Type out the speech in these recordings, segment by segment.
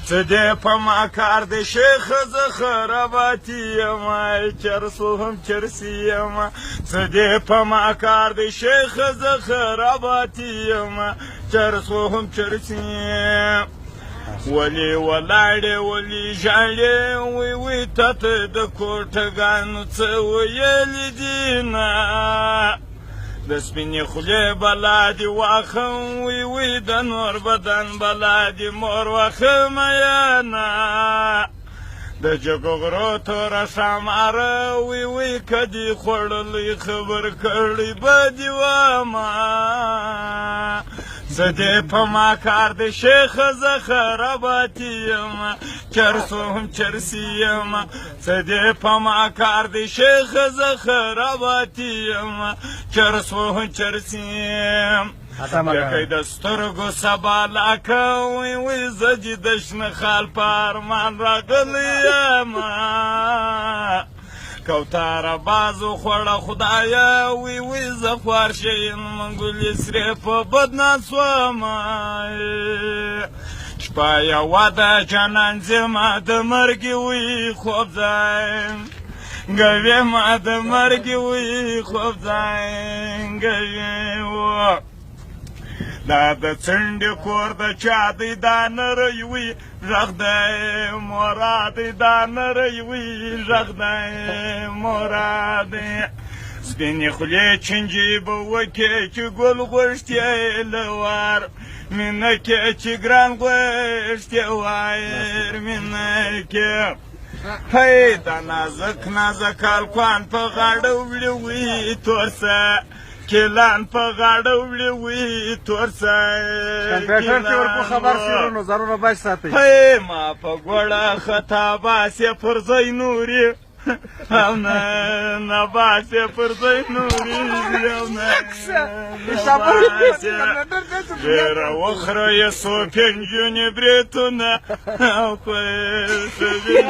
څه دې په ما کار دی شیخه زه خراباتي یم چرسو هم چرسي یم څه دې په ما کار دی شیخه زه خراباتي یم چرسو هم چرسي یم ولې ولاړې ولې ژاړې وی وی تاته د کوټګانو څه ویلي دي نه د سپینې خولې بلا دې واخم وی وی د نور بدن بلا دې مور واخم میانه د جګغرو توره شماره وی وی که دې خوړلی خبر کړی به دې وامه څه دې په ما کار دی شیخه زه خراباتي یم چرسو هم چرسي یم څه دې په ما کار دی شیخه زه خراباتي یم چرسو هم چرسي یم یکی د سترګو سبا لاکه وی وی زه دې د شنه خال په ارمان راغلی یم کوتاره بازو خوړه خدایه وی وی زه خوار شیم منګلې سرې په بدنام سومه شپه یوه ده جانان زما د مرګې وی خوب ځایم ګوې ما د مرګې وی خوب ځایم ګوې و دا د څنډې کور د چا دی دا نری وي غږ دی مورا دی دا نری وي غږ دی مورا دی سپینې خولې چینجې به وکې چې ګل غوښتې لوار مینه کې چې ګران غوښتې وایر مینه کې هی دا نازک نازک هلکان په غاړه وړي وي تور څه کلان په غاړه وړي وي تور کمپیوټر کې ورپو خبر شي نو ضرور باید ساتئ هی ما په ګوړه خطا باسې پر ځای نوري او نه نه باسې پر ځای نوري او نه ډېره وخوره یې څو پنجونې برېتونه او خوښوي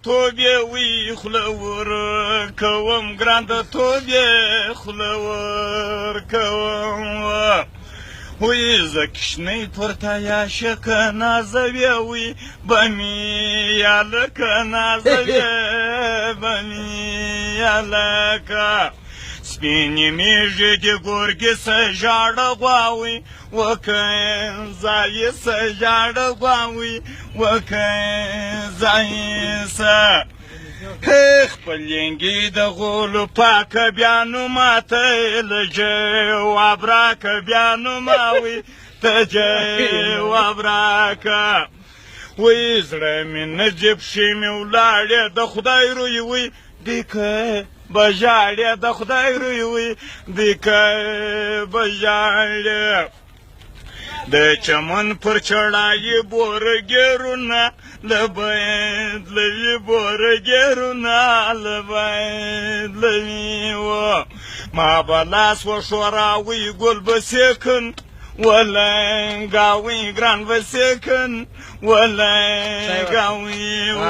توبې وی خوله ورکوم ګران د توبې خوله ورکوم وی زه کشنۍ پورته یا شکه نازوې وی به مې یا لکه نازوې به مې یا لکه سپینې میږې د ګورګې څه ژاړه غواوي وکه ځایې څه ژاړه غواوي وکه ځایې څه خپل لنګې د غولو پاکه بیا نو ماته له جواب راکه بیا نو ماوي ته جواب راکه وی زړه مې نه جیب شي مې ولاړې د خدای روی وی دیکه بژاړې د خدای روی وی دیکه بژاړې د چمن پر چړایي بورګېرونه له باید لوي بورګېرونه له باید لوي و ما به لاس وښوراوی ګل به سیکن ولنګاوی ګران به سیکن ولنګاوی و